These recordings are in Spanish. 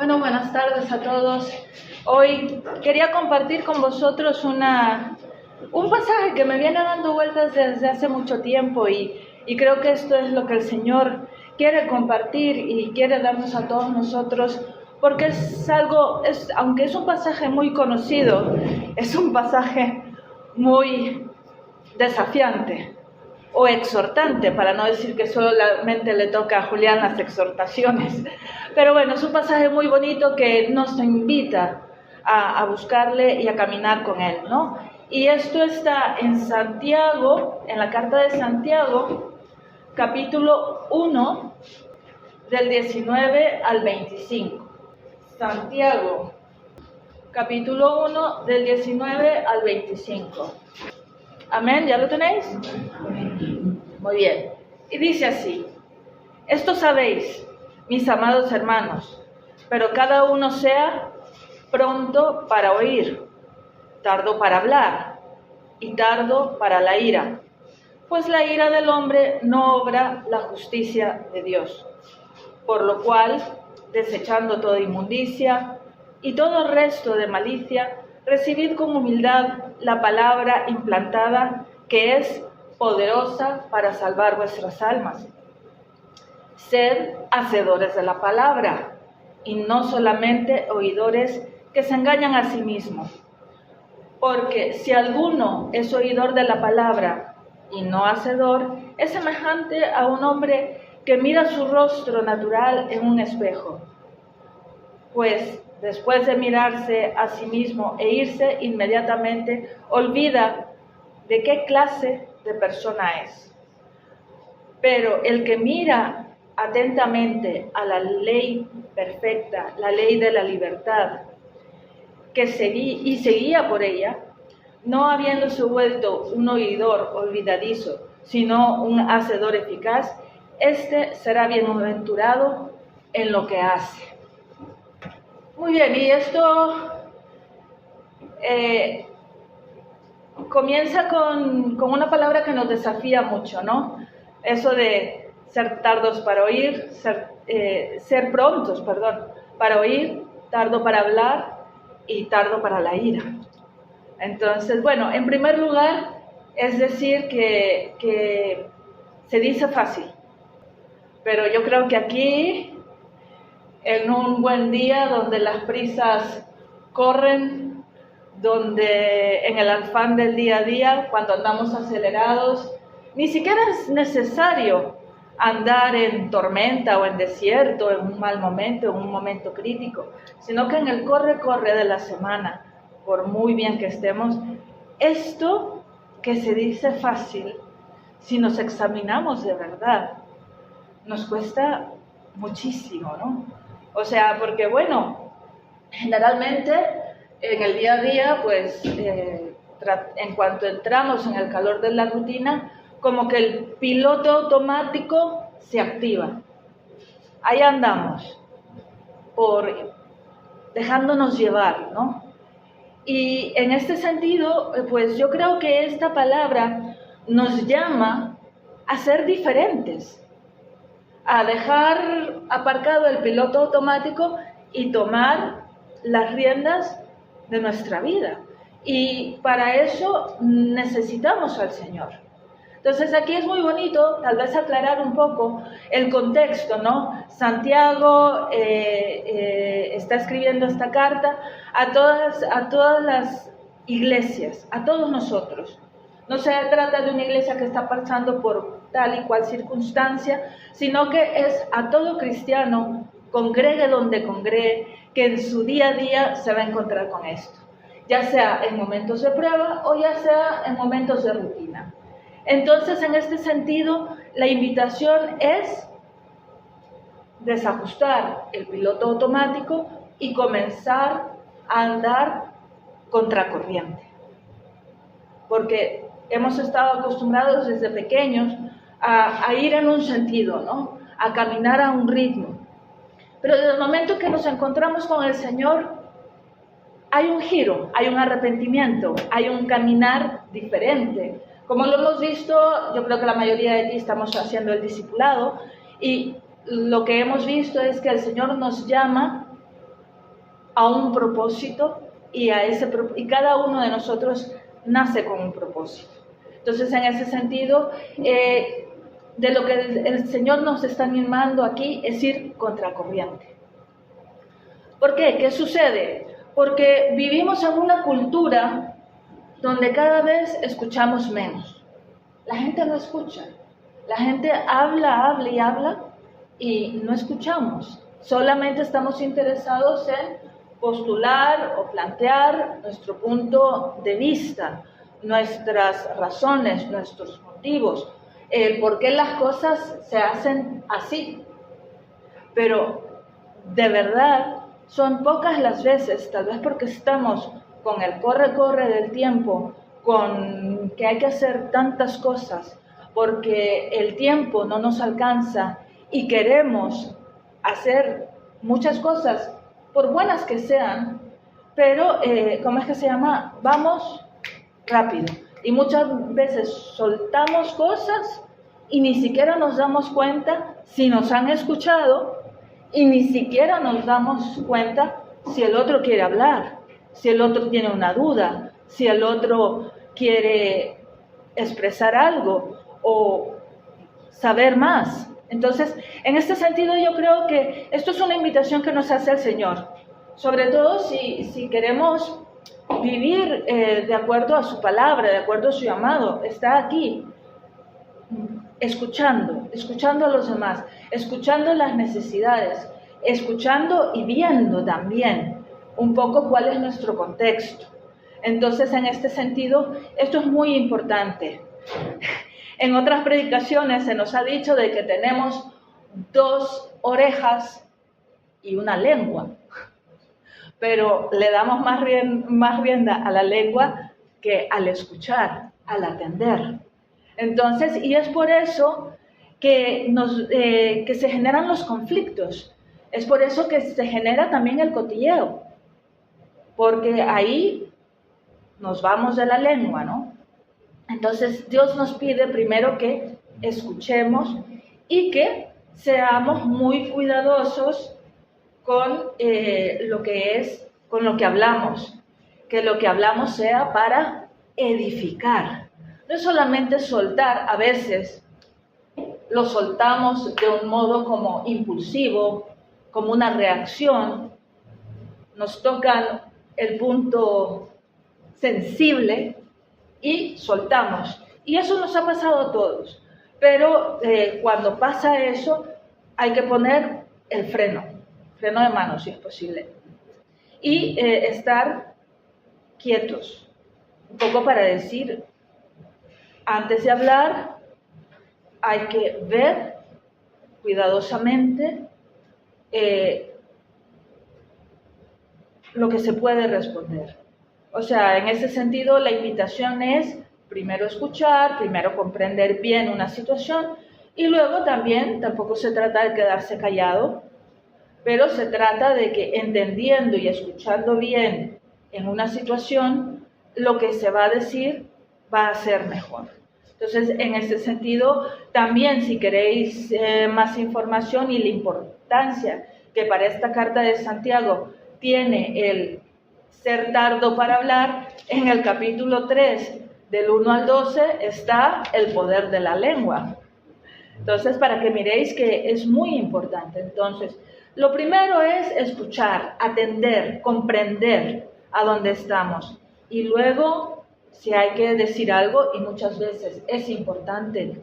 Bueno, buenas tardes a todos. Hoy quería compartir con vosotros un pasaje que me viene dando vueltas desde hace mucho tiempo y creo que esto es lo que el Señor quiere compartir y quiere darnos a todos nosotros, porque aunque es un pasaje muy conocido, es un pasaje muy desafiante o exhortante, para no decir que solamente le toca a Julián las exhortaciones. Pero bueno, es un pasaje muy bonito que nos invita a buscarle y a caminar con él, ¿no? Y esto está en Santiago, en la carta de Santiago, capítulo 1, del 19 al 25. Santiago, capítulo 1, del 19 al 25. Amén, ¿ya lo tenéis? Muy bien. Y dice así: esto sabéis, mis amados hermanos, pero cada uno sea pronto para oír, tardo para hablar y tardo para la ira, pues la ira del hombre no obra la justicia de Dios. Por lo cual, desechando toda inmundicia y todo resto de malicia, recibid con humildad la palabra implantada, que es poderosa para salvar vuestras almas. Sed hacedores de la palabra, y no solamente oidores que se engañan a sí mismos. Porque si alguno es oidor de la palabra y no hacedor, es semejante a un hombre que mira su rostro natural en un espejo. Pues después de mirarse a sí mismo e irse inmediatamente, olvida de qué clase de persona es. Pero el que mira atentamente a la ley perfecta, la ley de la libertad, y se guía por ella, no habiéndose vuelto un oidor olvidadizo, sino un hacedor eficaz, este será bienaventurado en lo que hace. Muy bien, y esto comienza con una palabra que nos desafía mucho, ¿no? Eso de ser tardos para oír, ser prontos, para oír, tardo para hablar y tardo para la ira. Entonces, bueno, en primer lugar, es decir que se dice fácil, pero yo creo que aquí, en un buen día donde las prisas corren, donde en el afán del día a día, cuando andamos acelerados, ni siquiera es necesario andar en tormenta o en desierto, en un mal momento, en un momento crítico, sino que en el corre de la semana, por muy bien que estemos, esto que se dice fácil, si nos examinamos de verdad, nos cuesta muchísimo, ¿no? O sea, porque bueno, generalmente en el día a día, pues en cuanto entramos en el calor de la rutina, como que el piloto automático se activa. Ahí andamos, dejándonos llevar, ¿no? Y en este sentido, pues yo creo que esta palabra nos llama a ser diferentes, a dejar aparcado el piloto automático y tomar las riendas de nuestra vida. Y para eso necesitamos al Señor. Entonces aquí es muy bonito tal vez aclarar un poco el contexto, ¿no? Santiago está escribiendo esta carta a todas las iglesias, a todos nosotros. No se trata de una iglesia que está pasando por tal y cual circunstancia, sino que es a todo cristiano, congregue donde congregue, que en su día a día se va a encontrar con esto, ya sea en momentos de prueba o ya sea en momentos de rutina. Entonces, en este sentido, la invitación es desajustar el piloto automático y comenzar a andar contracorriente. Porque hemos estado acostumbrados desde pequeños a ir en un sentido, ¿no? A caminar a un ritmo. Pero desde el momento que nos encontramos con el Señor, hay un giro, hay un arrepentimiento, hay un caminar diferente. Como lo hemos visto, yo creo que la mayoría de ti estamos haciendo el discipulado y lo que hemos visto es que el Señor nos llama a un propósito y cada uno de nosotros nace con un propósito. Entonces, en ese sentido, de lo que el Señor nos está animando aquí es ir contracorriente. ¿Por qué? ¿Qué sucede? Porque vivimos en una cultura donde cada vez escuchamos menos. La gente no escucha. La gente habla y no escuchamos. Solamente estamos interesados en postular o plantear nuestro punto de vista, nuestras razones, nuestros motivos, el por qué las cosas se hacen así. Pero de verdad son pocas las veces, tal vez porque estamos con el corre del tiempo, con que hay que hacer tantas cosas, porque el tiempo no nos alcanza y queremos hacer muchas cosas, por buenas que sean, pero, ¿cómo es que se llama? Vamos rápido. Y muchas veces soltamos cosas y ni siquiera nos damos cuenta si nos han escuchado y ni siquiera nos damos cuenta si el otro quiere hablar, si el otro tiene una duda, si el otro quiere expresar algo o saber más. Entonces, en este sentido yo creo que esto es una invitación que nos hace el Señor, sobre todo si queremos vivir de acuerdo a su palabra, de acuerdo a su llamado. Está aquí, escuchando a los demás, escuchando las necesidades, escuchando y viendo también un poco cuál es nuestro contexto. Entonces, en este sentido, esto es muy importante. En otras predicaciones se nos ha dicho de que tenemos 2 orejas y una lengua, pero le damos más rienda a la lengua que al escuchar, al atender. Entonces, y es por eso que se generan los conflictos, es por eso que se genera también el cotilleo, porque ahí nos vamos de la lengua, ¿no? Entonces, Dios nos pide primero que escuchemos y que seamos muy cuidadosos con con lo que hablamos, que lo que hablamos sea para edificar. No es solamente soltar, a veces lo soltamos de un modo como impulsivo, como una reacción, nos tocan el punto sensible y soltamos. Y eso nos ha pasado a todos. Pero cuando pasa eso, hay que poner el freno de mano si es posible. Y estar quietos, un poco para decir, antes de hablar, hay que ver cuidadosamente lo que se puede responder. O sea, en ese sentido, la invitación es primero escuchar, primero comprender bien una situación y luego también, tampoco se trata de quedarse callado, pero se trata de que entendiendo y escuchando bien en una situación, lo que se va a decir va a ser mejor. Entonces, en ese sentido, también si queréis más información y la importancia que para esta carta de Santiago tiene el ser tardo para hablar, en el capítulo 3, del 1 al 12, está el poder de la lengua. Entonces, para que miréis que es muy importante. Entonces, lo primero es escuchar, atender, comprender a dónde estamos. Y luego, si hay que decir algo, y muchas veces es importante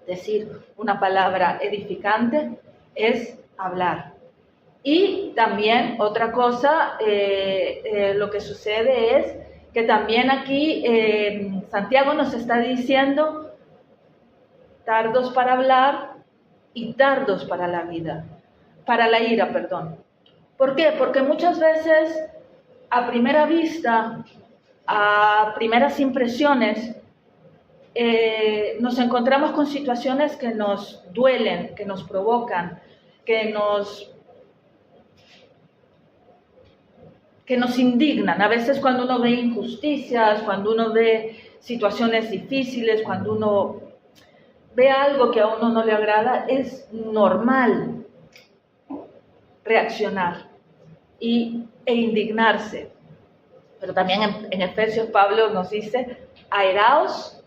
decir una palabra edificante, es hablar. Y también otra cosa, lo que sucede es que también aquí Santiago nos está diciendo tardos para hablar y tardos para la ira, perdón. ¿Por qué? Porque muchas veces a primera vista, a primeras impresiones, nos encontramos con situaciones que nos duelen, que nos provocan, que nos indignan. A veces cuando uno ve injusticias, cuando uno ve situaciones difíciles, cuando uno ve algo que a uno no le agrada, es normal reaccionar. e indignarse. Pero también en Efesios Pablo nos dice, airaos,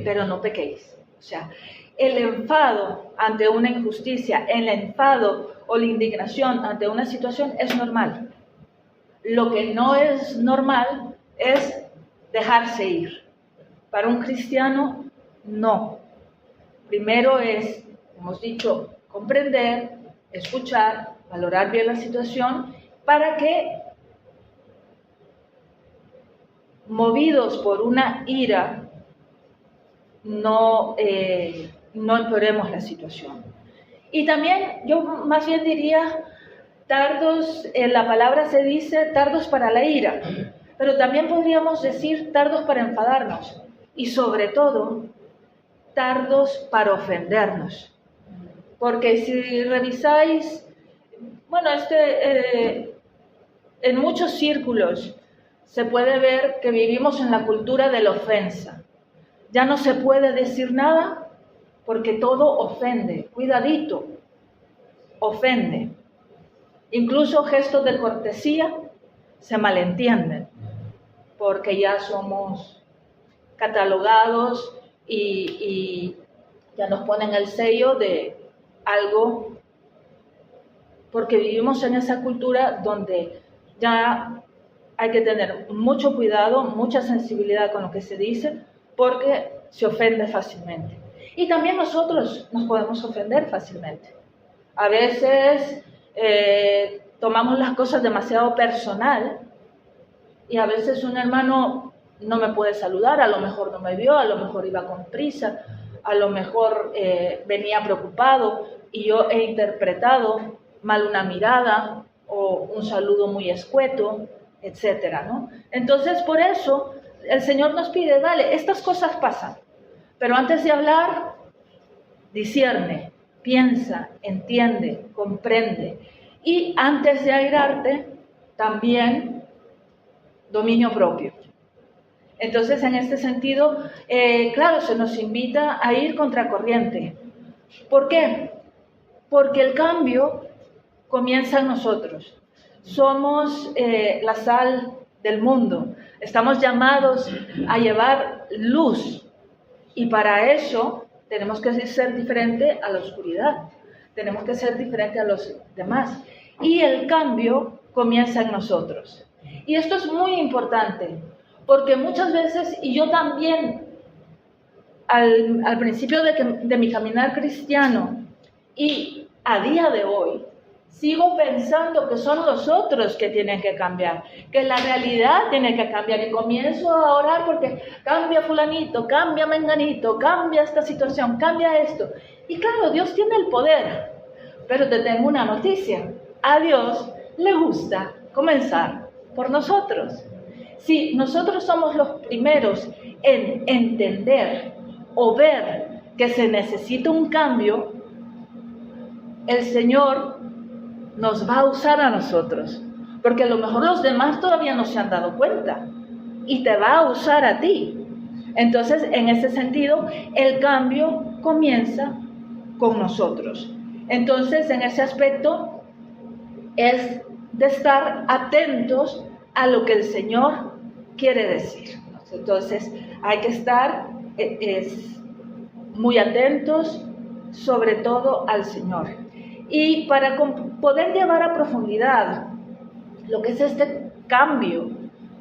pero no pequéis. O sea, el enfado ante una injusticia, el enfado o la indignación ante una situación es normal. Lo que no es normal es dejarse ir. Para un cristiano, no. Primero es, hemos dicho, comprender, escuchar, valorar bien la situación, para que, movidos por una ira, no empeoremos la situación. Y también, yo más bien diría, tardos, en la palabra se dice tardos para la ira, pero también podríamos decir tardos para enfadarnos y sobre todo tardos para ofendernos. Porque si revisáis, bueno, en muchos círculos se puede ver que vivimos en la cultura de la ofensa. Ya no se puede decir nada porque todo ofende. Cuidadito, ofende. Incluso gestos de cortesía se malentienden porque ya somos catalogados y ya nos ponen el sello de algo, porque vivimos en esa cultura donde ya hay que tener mucho cuidado, mucha sensibilidad con lo que se dice, porque se ofende fácilmente. Y también nosotros nos podemos ofender fácilmente. A veces tomamos las cosas demasiado personal y a veces un hermano no me puede saludar, a lo mejor no me vio, a lo mejor iba con prisa, a lo mejor venía preocupado y yo he interpretado mal una mirada o un saludo muy escueto, etcétera, ¿no? Entonces, por eso, el Señor nos pide, vale, estas cosas pasan, pero antes de hablar, discierne, piensa, entiende, comprende. Y antes de airarte, también dominio propio. Entonces, en este sentido, claro, se nos invita a ir contracorriente. ¿Por qué? Porque el cambio comienza en nosotros. Somos la sal del mundo. Estamos llamados a llevar luz. Y para eso tenemos que ser diferente a la oscuridad. Tenemos que ser diferente a los demás. Y el cambio comienza en nosotros. Y esto es muy importante, porque muchas veces, y yo también, al principio de mi caminar cristiano y a día de hoy, sigo pensando que son los otros que tienen que cambiar, que la realidad tiene que cambiar. Y comienzo a orar porque cambia fulanito, cambia menganito, cambia esta situación, cambia esto. Y claro, Dios tiene el poder, pero te tengo una noticia. A Dios le gusta comenzar por nosotros. Si nosotros somos los primeros en entender o ver que se necesita un cambio, el Señor nos va a usar a nosotros, porque a lo mejor los demás todavía no se han dado cuenta y te va a usar a ti. Entonces, en ese sentido, el cambio comienza con nosotros. Entonces, en ese aspecto es de estar atentos a lo que el Señor quiere decir. Entonces, hay que estar muy atentos, sobre todo al Señor. Y para poder llevar a profundidad lo que es este cambio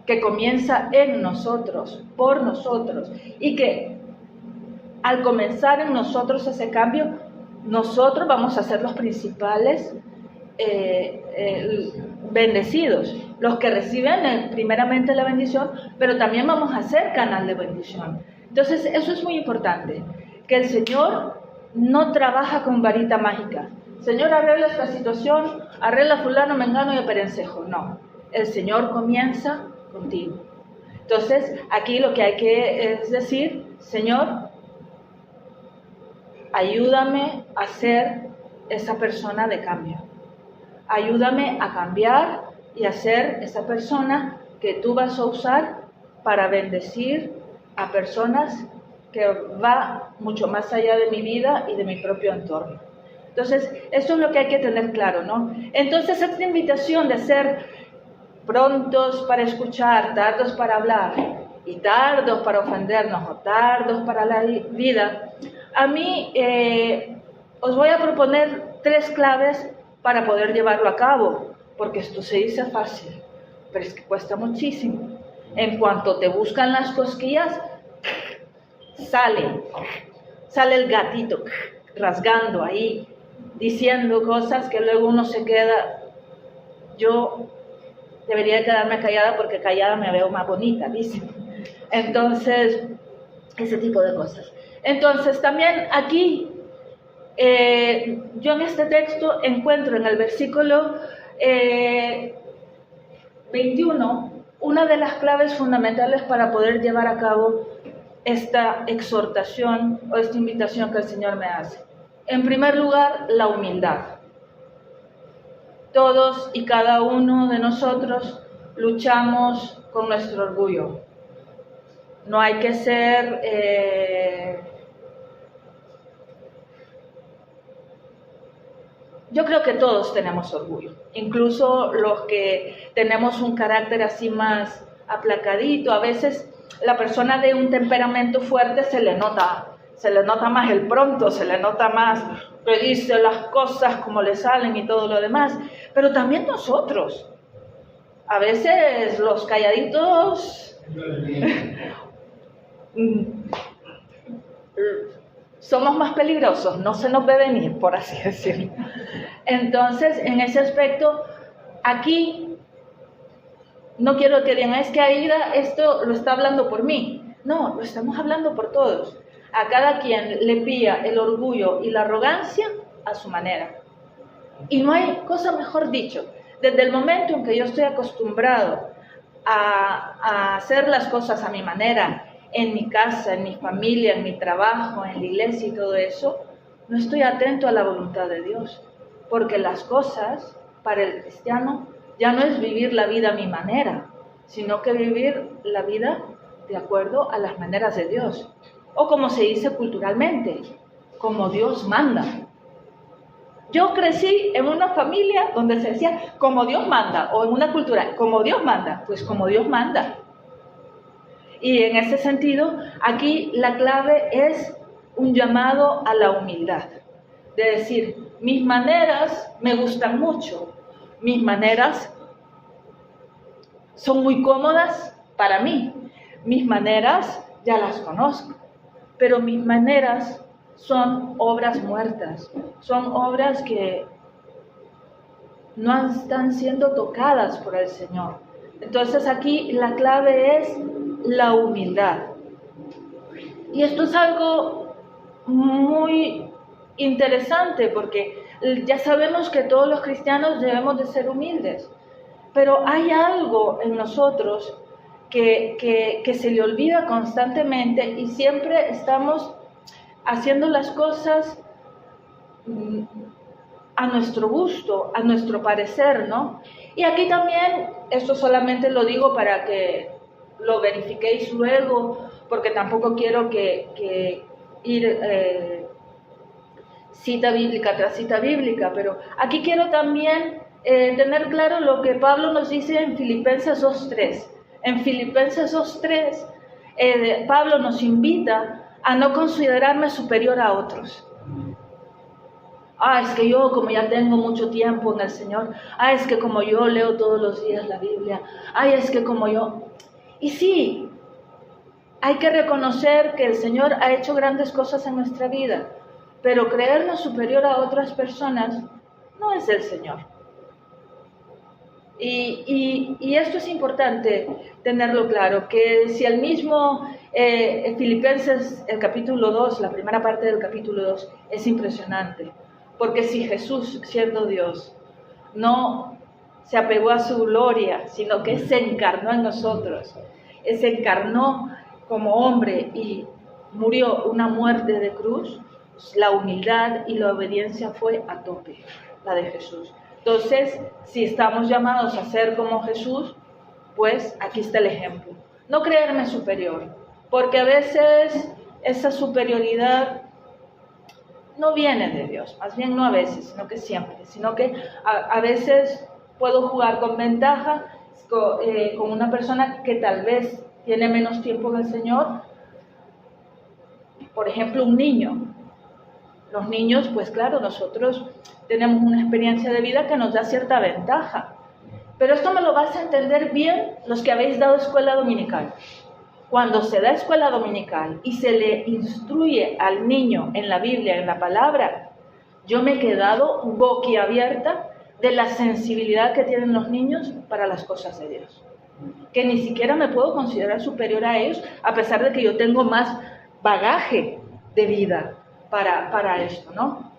que comienza en nosotros, por nosotros, y que al comenzar en nosotros ese cambio, nosotros vamos a ser los principales bendecidos, los que reciben primeramente la bendición, pero también vamos a ser canal de bendición. Entonces, eso es muy importante, que el Señor no trabaja con varita mágica. Señor, arregla esta situación, arregla fulano, mengano y perencejo. No, el Señor comienza contigo. Entonces, aquí lo que hay que es decir, Señor, ayúdame a ser esa persona de cambio. Ayúdame a cambiar y a ser esa persona que tú vas a usar para bendecir a personas que va mucho más allá de mi vida y de mi propio entorno. Entonces, eso es lo que hay que tener claro, ¿no? Entonces, esta invitación de ser prontos para escuchar, tardos para hablar y tardos para ofendernos o tardos para la vida, a mí os voy a proponer 3 claves para poder llevarlo a cabo, porque esto se dice fácil, pero es que cuesta muchísimo. En cuanto te buscan las cosquillas, sale el gatito rasgando ahí, diciendo cosas que luego uno se queda. Yo debería quedarme callada porque callada me veo más bonita, dice. Entonces, ese tipo de cosas. Entonces, también aquí, yo en este texto encuentro en el versículo 21 una de las claves fundamentales para poder llevar a cabo esta exhortación o esta invitación que el Señor me hace. En primer lugar, la humildad. Todos y cada uno de nosotros luchamos con nuestro orgullo. No hay que ser yo creo que todos tenemos orgullo, incluso los que tenemos un carácter así más aplacadito. A veces la persona de un temperamento fuerte se le nota más el pronto, se le nota más que dice las cosas como le salen y todo lo demás. Pero también nosotros, a veces los calladitos somos más peligrosos, no se nos ve venir, por así decirlo. Entonces, en ese aspecto, aquí no quiero que digan, es que Aida esto lo está hablando por mí. No, lo estamos hablando por todos. A cada quien le pilla el orgullo y la arrogancia a su manera. Y no hay cosa mejor dicho. Desde el momento en que yo estoy acostumbrado a hacer las cosas a mi manera, en mi casa, en mi familia, en mi trabajo, en la iglesia y todo eso, no estoy atento a la voluntad de Dios. Porque las cosas, para el cristiano, ya no es vivir la vida a mi manera, sino que vivir la vida de acuerdo a las maneras de Dios. O como se dice culturalmente, como Dios manda. Yo crecí en una familia donde se decía como Dios manda, o en una cultura, como Dios manda, pues como Dios manda. Y en ese sentido, aquí la clave es un llamado a la humildad. De decir, mis maneras me gustan mucho, mis maneras son muy cómodas para mí, mis maneras ya las conozco, pero mis maneras son obras muertas, son obras que no están siendo tocadas por el Señor. Entonces aquí la clave es la humildad. Y esto es algo muy interesante porque ya sabemos que todos los cristianos debemos de ser humildes, pero hay algo en nosotros que se le olvida constantemente y siempre estamos haciendo las cosas a nuestro gusto, a nuestro parecer, ¿no? Y aquí también, esto solamente lo digo para que lo verifiquéis luego, porque tampoco quiero que ir cita bíblica tras cita bíblica, pero aquí quiero también tener claro lo que Pablo nos dice en Filipenses 2:3. En Filipenses 2:3, Pablo nos invita a no considerarme superior a otros. Es que yo como ya tengo mucho tiempo en el Señor, es que como yo leo todos los días la Biblia, es que como yo... Y sí, hay que reconocer que el Señor ha hecho grandes cosas en nuestra vida, pero creernos superior a otras personas no es el Señor. Y esto es importante tenerlo claro, que si el mismo Filipenses, el capítulo 2, la primera parte del capítulo 2, es impresionante. Porque si Jesús, siendo Dios, no se apegó a su gloria, sino que se encarnó en nosotros, se encarnó como hombre y murió una muerte de cruz, la humildad y la obediencia fue a tope, la de Jesús. Entonces, si estamos llamados a ser como Jesús, pues aquí está el ejemplo. No creerme superior, porque a veces esa superioridad no viene de Dios, más bien no a veces, sino que siempre, sino que a veces puedo jugar con ventaja con una persona que tal vez tiene menos tiempo que el Señor, por ejemplo, un niño. Los niños, pues claro, nosotros tenemos una experiencia de vida que nos da cierta ventaja. Pero esto me lo vas a entender bien los que habéis dado escuela dominical. Cuando se da escuela dominical y se le instruye al niño en la Biblia, en la palabra, yo me he quedado boquiabierta de la sensibilidad que tienen los niños para las cosas de Dios. Que ni siquiera me puedo considerar superior a ellos, a pesar de que yo tengo más bagaje de vida para esto, ¿no?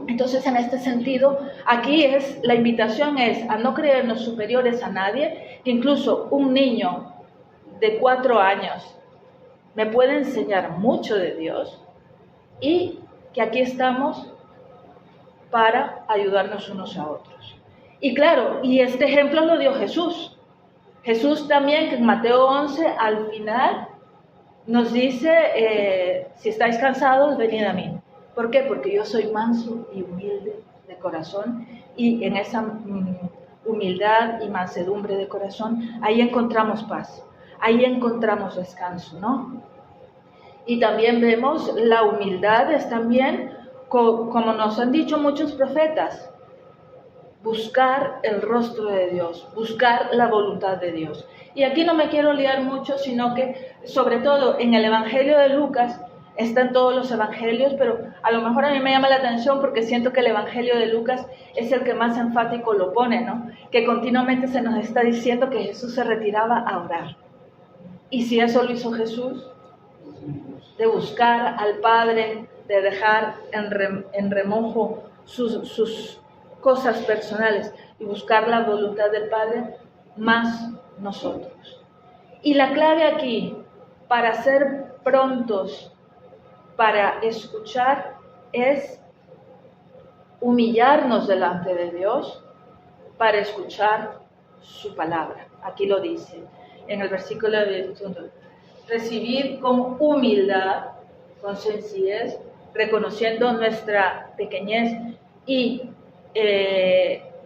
Entonces, en este sentido, aquí la invitación es a no creernos superiores a nadie, que incluso un niño de 4 años me puede enseñar mucho de Dios y que aquí estamos para ayudarnos unos a otros. Y claro, y este ejemplo lo dio Jesús. Jesús también, que en Mateo 11, al final, nos dice, si estáis cansados, venid a mí. ¿Por qué? Porque yo soy manso y humilde de corazón, y en esa humildad y mansedumbre de corazón, ahí encontramos paz, ahí encontramos descanso, ¿no? Y también vemos la humildad es también, como nos han dicho muchos profetas, buscar el rostro de Dios, buscar la voluntad de Dios. Y aquí no me quiero liar mucho, sino que sobre todo en el Evangelio de Lucas, están todos los evangelios, pero a lo mejor a mí me llama la atención porque siento que el Evangelio de Lucas es el que más enfático lo pone, ¿no? Que continuamente se nos está diciendo que Jesús se retiraba a orar. Y si eso lo hizo Jesús, de buscar al Padre, de dejar en remojo sus cosas personales y buscar la voluntad del Padre, más nosotros. Y la clave aquí, para ser prontos para escuchar, es humillarnos delante de Dios para escuchar su palabra. Aquí lo dice en el versículo de recibir con humildad, con sencillez, reconociendo nuestra pequeñez y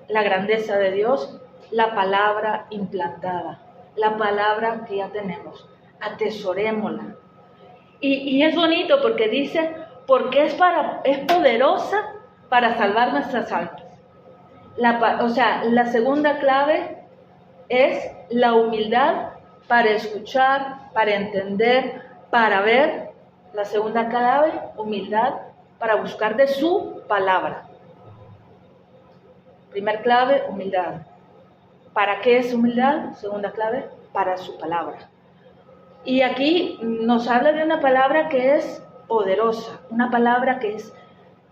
la grandeza de Dios, la palabra implantada, la palabra que ya tenemos, atesorémosla. Y es bonito porque dice, porque es poderosa para salvar nuestras almas. La segunda clave es la humildad para escuchar, para entender, para ver. La segunda clave, humildad para buscar de su palabra. Primer clave, humildad. ¿Para qué es humildad? Segunda clave, para su palabra. Y aquí nos habla de una palabra que es poderosa, una palabra que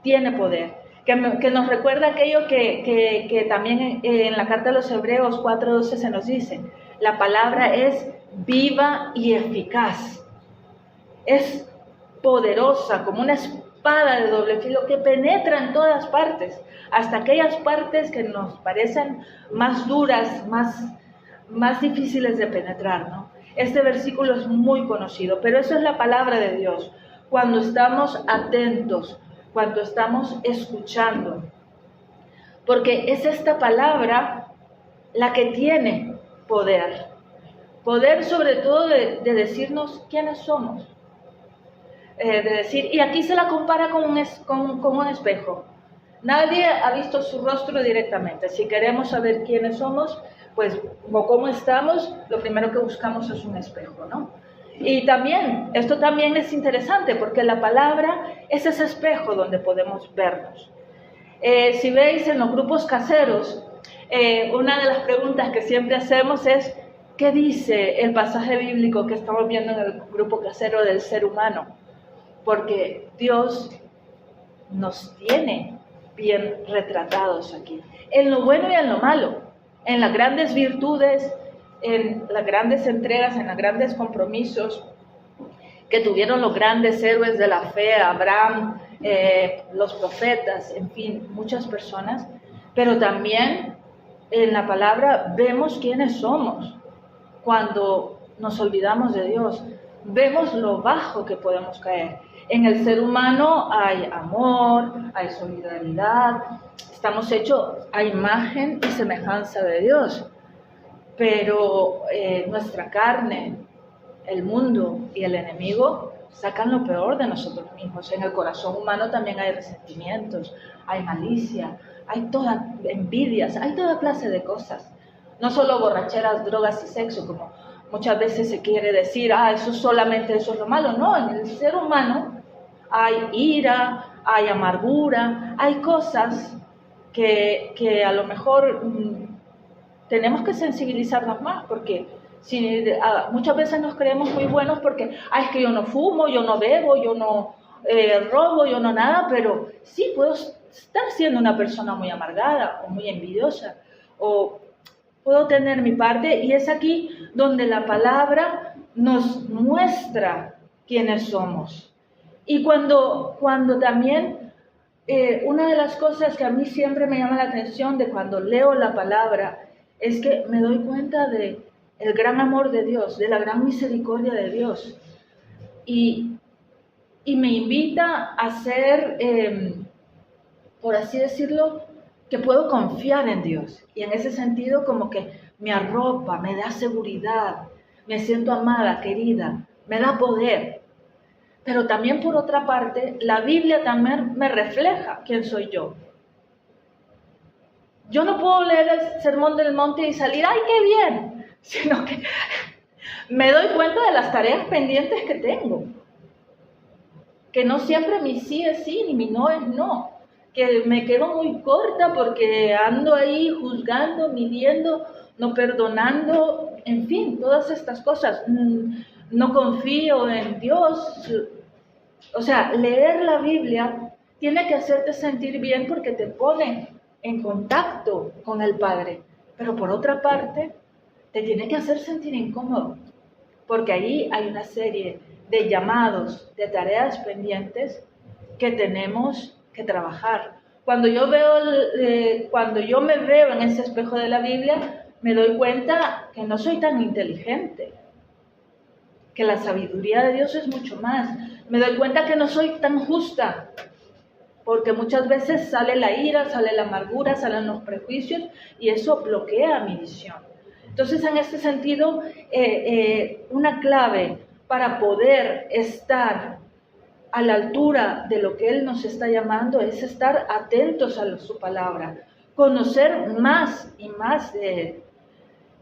tiene poder, que nos recuerda aquello que también en la carta de los Hebreos 4:12 se nos dice, la palabra es viva y eficaz, es poderosa como una espada de doble filo que penetra en todas partes, hasta aquellas partes que nos parecen más duras, más difíciles de penetrar, ¿no? Este versículo es muy conocido, pero eso es la palabra de Dios. Cuando estamos atentos, cuando estamos escuchando, porque es esta palabra la que tiene poder sobre todo de decirnos quiénes somos, de decir, y aquí se la compara con un espejo. Nadie ha visto su rostro directamente. Si queremos saber quiénes somos, pues, o cómo estamos, lo primero que buscamos es un espejo, ¿no? Y también, esto también es interesante, porque la palabra es ese espejo donde podemos vernos. Si veis en los grupos caseros, una de las preguntas que siempre hacemos es, ¿qué dice el pasaje bíblico que estamos viendo en el grupo casero del ser humano? Porque Dios nos tiene bien retratados aquí, en lo bueno y en lo malo, en las grandes virtudes, en las grandes entregas, en los grandes compromisos que tuvieron los grandes héroes de la fe, Abraham, los profetas, en fin, muchas personas, pero también en la palabra vemos quiénes somos cuando nos olvidamos de Dios, vemos lo bajo que podemos caer. En el ser humano hay amor, hay solidaridad, estamos hechos a imagen y semejanza de Dios, pero nuestra carne, el mundo y el enemigo sacan lo peor de nosotros mismos. En el corazón humano también hay resentimientos, hay malicia, hay toda envidias, hay toda clase de cosas. No solo borracheras, drogas y sexo, como muchas veces se quiere decir, eso solamente eso es lo malo. No, en el ser humano hay ira, hay amargura, hay cosas que a lo mejor tenemos que sensibilizarnos más, porque muchas veces nos creemos muy buenos porque, es que yo no fumo, yo no bebo, yo no robo, yo no nada, pero sí puedo estar siendo una persona muy amargada o muy envidiosa, o puedo tener mi parte, y es aquí donde la palabra nos muestra quiénes somos. Y cuando también, una de las cosas que a mí siempre me llama la atención de cuando leo la palabra, es que me doy cuenta de el gran amor de Dios, de la gran misericordia de Dios. Y me invita a ser, por así decirlo, que puedo confiar en Dios. Y en ese sentido como que me arropa, me da seguridad, me siento amada, querida, me da poder. Pero también por otra parte, la Biblia también me refleja quién soy yo. Yo no puedo leer el Sermón del Monte y salir, ¡ay, qué bien! Sino que me doy cuenta de las tareas pendientes que tengo. Que no siempre mi sí es sí, ni mi no es no. Que me quedo muy corta porque ando ahí juzgando, midiendo, no perdonando, en fin, todas estas cosas. No confío en Dios. O sea, leer la Biblia tiene que hacerte sentir bien porque te pone en contacto con el Padre. Pero por otra parte, te tiene que hacer sentir incómodo, porque ahí hay una serie de llamados, de tareas pendientes que tenemos que trabajar. Cuando yo me veo en ese espejo de la Biblia, me doy cuenta que no soy tan inteligente, que la sabiduría de Dios es mucho más. Me doy cuenta que no soy tan justa, porque muchas veces sale la ira, sale la amargura, salen los prejuicios, y eso bloquea mi visión. Entonces, en este sentido, una clave para poder estar a la altura de lo que Él nos está llamando es estar atentos a su palabra, conocer más y más de Él.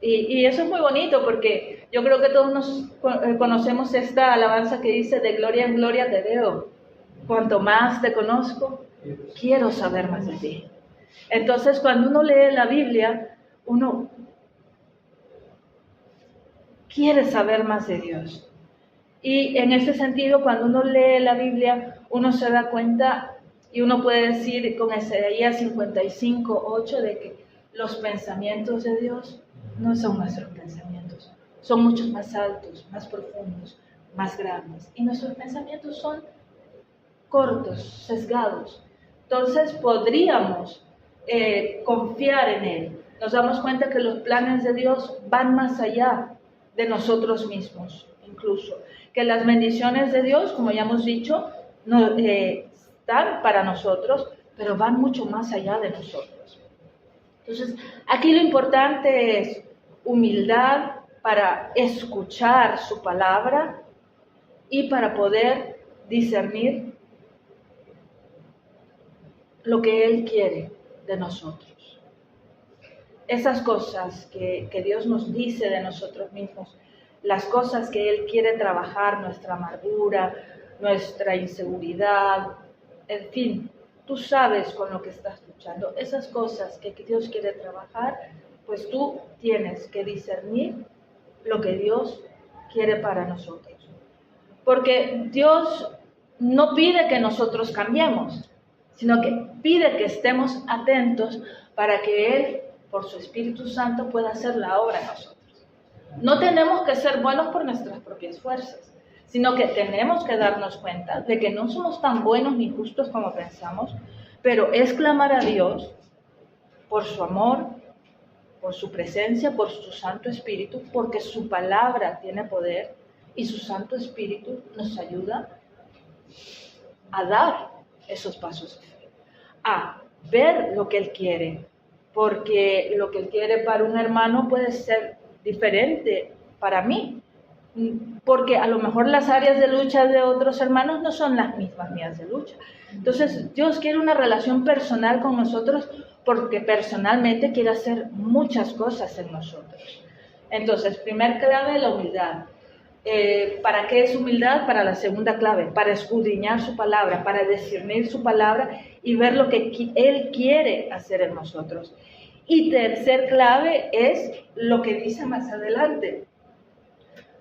Y eso es muy bonito, porque yo creo que todos conocemos esta alabanza que dice: de gloria en gloria te veo, cuanto más te conozco, quiero saber más de ti. Entonces, cuando uno lee la Biblia, uno quiere saber más de Dios. Y en ese sentido, cuando uno lee la Biblia, uno se da cuenta, y uno puede decir con Isaías 55:8, de que los pensamientos de Dios no son nuestros pensamientos, son mucho más altos, más profundos, más grandes. Y nuestros pensamientos son cortos, sesgados. Entonces podríamos confiar en Él. Nos damos cuenta que los planes de Dios van más allá de nosotros mismos, incluso. Que las bendiciones de Dios, como ya hemos dicho, no, están para nosotros, pero van mucho más allá de nosotros. Entonces, aquí lo importante es humildad para escuchar su palabra y para poder discernir lo que Él quiere de nosotros. Esas cosas que Dios nos dice de nosotros mismos, las cosas que Él quiere trabajar, nuestra amargura, nuestra inseguridad, en fin, tú sabes con lo que estás luchando. Esas cosas que Dios quiere trabajar, pues tú tienes que discernir lo que Dios quiere para nosotros. Porque Dios no pide que nosotros cambiemos, sino que pide que estemos atentos para que Él, por su Espíritu Santo, pueda hacer la obra en nosotros. No tenemos que ser buenos por nuestras propias fuerzas, sino que tenemos que darnos cuenta de que no somos tan buenos ni justos como pensamos, pero es clamar a Dios por su amor, por su presencia, por su Santo Espíritu, porque su palabra tiene poder y su Santo Espíritu nos ayuda a dar esos pasos de fe, a ver lo que Él quiere, porque lo que Él quiere para un hermano puede ser diferente para mí, porque a lo mejor las áreas de lucha de otros hermanos no son las mismas mías de lucha. Entonces, Dios quiere una relación personal con nosotros porque personalmente quiere hacer muchas cosas en nosotros. Entonces, primer clave, la humildad. ¿Para qué es humildad? Para la segunda clave, para escudriñar su palabra, para discernir su palabra y ver lo que Él quiere hacer en nosotros. Y tercer clave es lo que dice más adelante.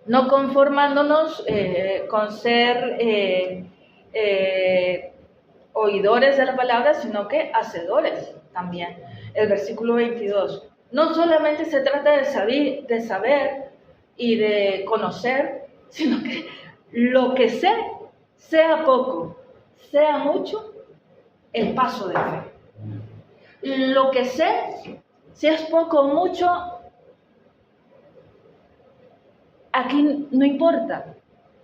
No conformándonos con ser oidores de la palabra, sino que hacedores también. El versículo 22. No solamente se trata de saber y de conocer, sino que lo que sé, sea poco, sea mucho, el paso de fe. Lo que sé, si es poco o mucho, aquí no importa,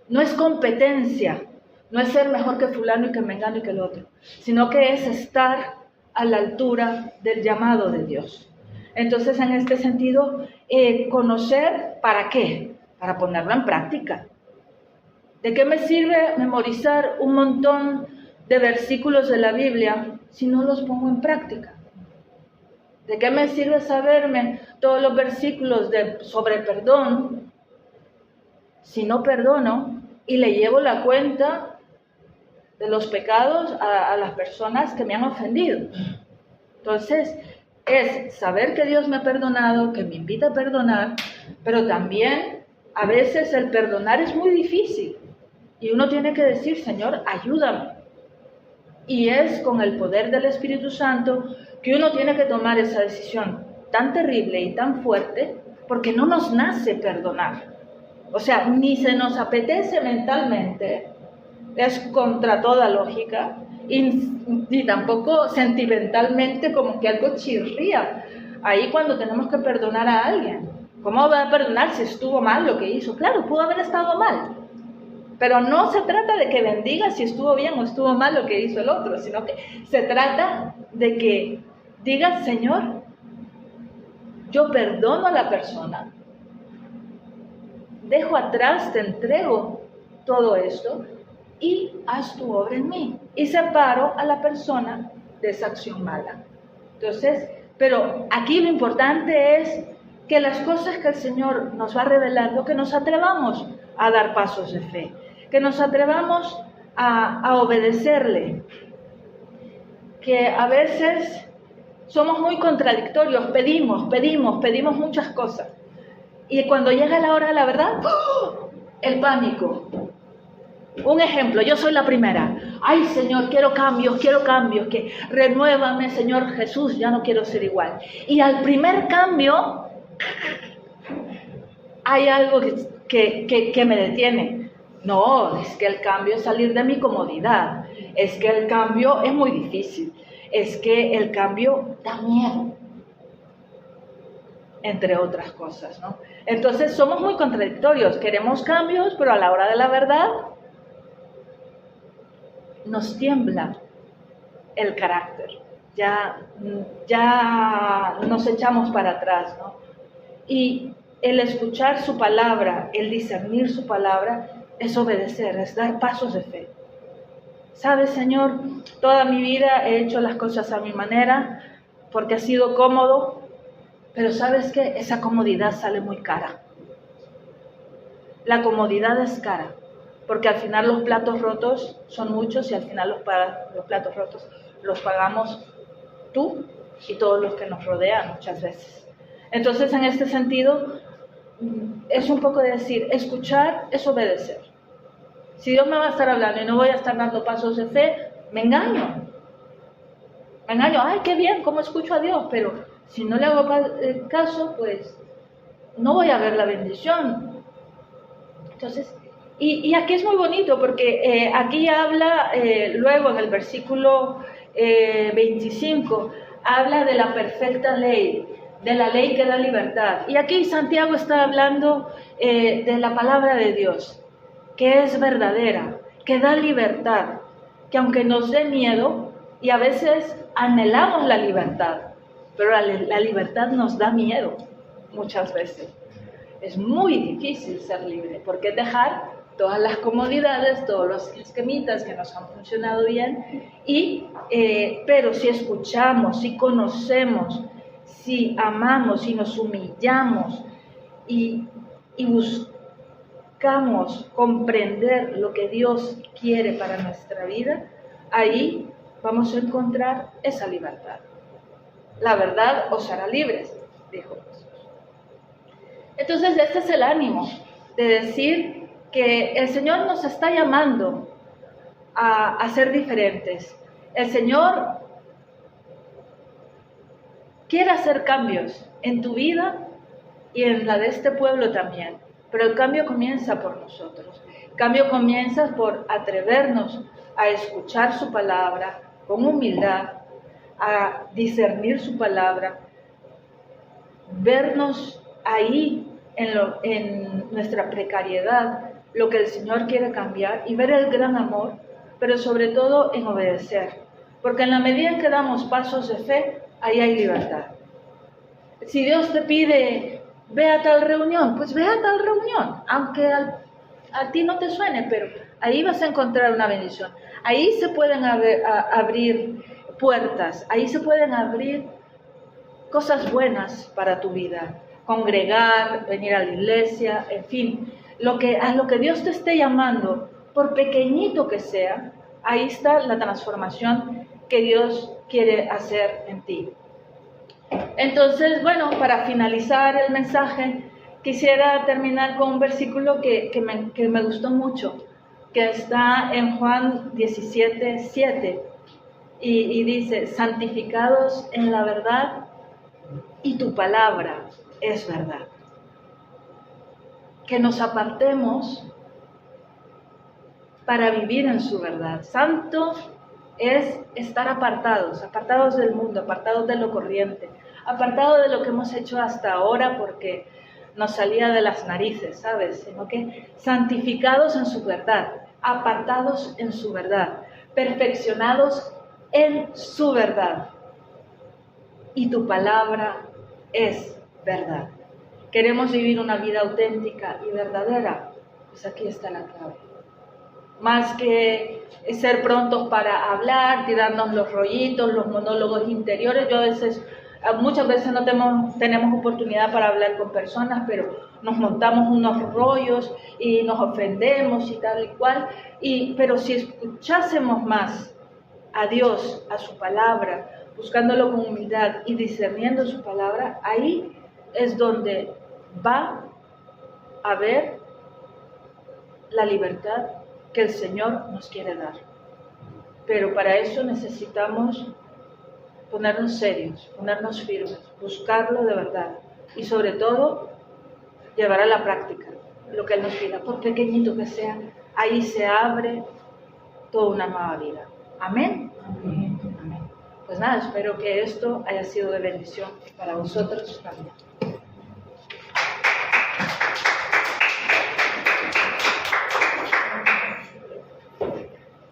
no es competencia, no es ser mejor que fulano y que mengano y que el otro, sino que es estar a la altura del llamado de Dios. Entonces, en este sentido, conocer, ¿para qué? Para ponerlo en práctica. ¿De qué me sirve memorizar un montón de versículos de la Biblia si no los pongo en práctica? ¿De qué me sirve saberme todos los versículos sobre perdón si no perdono y le llevo la cuenta de los pecados a las personas que me han ofendido? Entonces, es saber que Dios me ha perdonado, que me invita a perdonar, pero también a veces el perdonar es muy difícil y uno tiene que decir, Señor, ayúdame. Y es con el poder del Espíritu Santo que uno tiene que tomar esa decisión tan terrible y tan fuerte, porque no nos nace perdonar. O sea, ni se nos apetece mentalmente, es contra toda lógica, y tampoco sentimentalmente como que algo chirría ahí cuando tenemos que perdonar a alguien. ¿Cómo va a perdonar si estuvo mal lo que hizo? Claro, pudo haber estado mal, pero no se trata de que bendiga si estuvo bien o estuvo mal lo que hizo el otro, sino que se trata de que diga, Señor, yo perdono a la persona, dejo atrás, te entrego todo esto y haz tu obra en mí. Y separo a la persona de esa acción mala. Entonces, pero aquí lo importante es que las cosas que el Señor nos va revelando, que nos atrevamos a dar pasos de fe, que nos atrevamos a obedecerle, que a veces somos muy contradictorios, pedimos muchas cosas. Y cuando llega la hora de la verdad, ¡oh!, el pánico. Un ejemplo, yo soy la primera. Ay, Señor, quiero cambios, que renuévame, Señor Jesús, ya no quiero ser igual. Y al primer cambio, hay algo que me detiene. No, es que el cambio es salir de mi comodidad. Es que el cambio es muy difícil. Es que el cambio da miedo. Entre otras cosas, ¿no? Entonces somos muy contradictorios. Queremos cambios, pero a la hora de la verdad nos tiembla el carácter, ya nos echamos para atrás, ¿no? Y el escuchar su palabra, el discernir su palabra, es obedecer, es dar pasos de fe. ¿Sabes, Señor? Toda mi vida he hecho las cosas a mi manera, porque ha sido cómodo, pero ¿sabes qué? Esa comodidad sale muy cara. La comodidad es cara. Porque al final los platos rotos son muchos y al final los platos rotos los pagamos tú y todos los que nos rodean muchas veces. Entonces, en este sentido, es un poco de decir, escuchar es obedecer. Si Dios me va a estar hablando y no voy a estar dando pasos de fe, me engaño. Ay, qué bien, cómo escucho a Dios, pero si no le hago caso, pues no voy a ver la bendición. Entonces, y aquí es muy bonito porque aquí habla, luego en el versículo 25, habla de la perfecta ley, de la ley que da libertad. Y aquí Santiago está hablando de la palabra de Dios, que es verdadera, que da libertad, que aunque nos dé miedo, y a veces anhelamos la libertad, pero la libertad nos da miedo muchas veces. Es muy difícil ser libre, porque es dejar todas las comodidades, todos los esquemitas que nos han funcionado bien, pero si escuchamos, si conocemos, si amamos, si nos humillamos y buscamos comprender lo que Dios quiere para nuestra vida, ahí vamos a encontrar esa libertad. La verdad os hará libres, dijo Jesús. Entonces, este es el ánimo de decir que el Señor nos está llamando a ser diferentes. El Señor quiere hacer cambios en tu vida y en la de este pueblo también. Pero el cambio comienza por nosotros. El cambio comienza por atrevernos a escuchar su palabra con humildad, a discernir su palabra, vernos ahí en nuestra precariedad, lo que el Señor quiere cambiar y ver el gran amor, pero sobre todo en obedecer. Porque en la medida en que damos pasos de fe, ahí hay libertad. Si Dios te pide, ve a tal reunión, pues ve a tal reunión, aunque a ti no te suene, pero ahí vas a encontrar una bendición. Ahí se pueden abrir puertas, ahí se pueden abrir cosas buenas para tu vida. Congregar, venir a la iglesia, en fin, a lo que Dios te esté llamando, por pequeñito que sea, ahí está la transformación que Dios quiere hacer en ti. Entonces, bueno, para finalizar el mensaje, quisiera terminar con un versículo que me gustó mucho, que está en Juan 17:7, y dice: santificados en la verdad, y tu palabra es verdad. Que nos apartemos para vivir en su verdad. Santo es estar apartados del mundo, apartados de lo corriente, apartados de lo que hemos hecho hasta ahora porque nos salía de las narices, ¿sabes? Sino que santificados en su verdad, apartados en su verdad, perfeccionados en su verdad. Y tu palabra es verdad. ¿Queremos vivir una vida auténtica y verdadera? Pues aquí está la clave. Más que ser prontos para hablar, tirarnos los rollitos, los monólogos interiores. Muchas veces no tenemos oportunidad para hablar con personas, pero nos montamos unos rollos y nos ofendemos y tal y cual. Pero si escuchásemos más a Dios, a su palabra, buscándolo con humildad y discerniendo su palabra, ahí es donde va a haber la libertad que el Señor nos quiere dar. Pero para eso necesitamos ponernos serios, ponernos firmes, buscarlo de verdad y sobre todo llevar a la práctica lo que Él nos pida, por pequeñito que sea. Ahí se abre toda una nueva vida. Amén. Amén. Amén. Pues nada, espero que esto haya sido de bendición para vosotros también.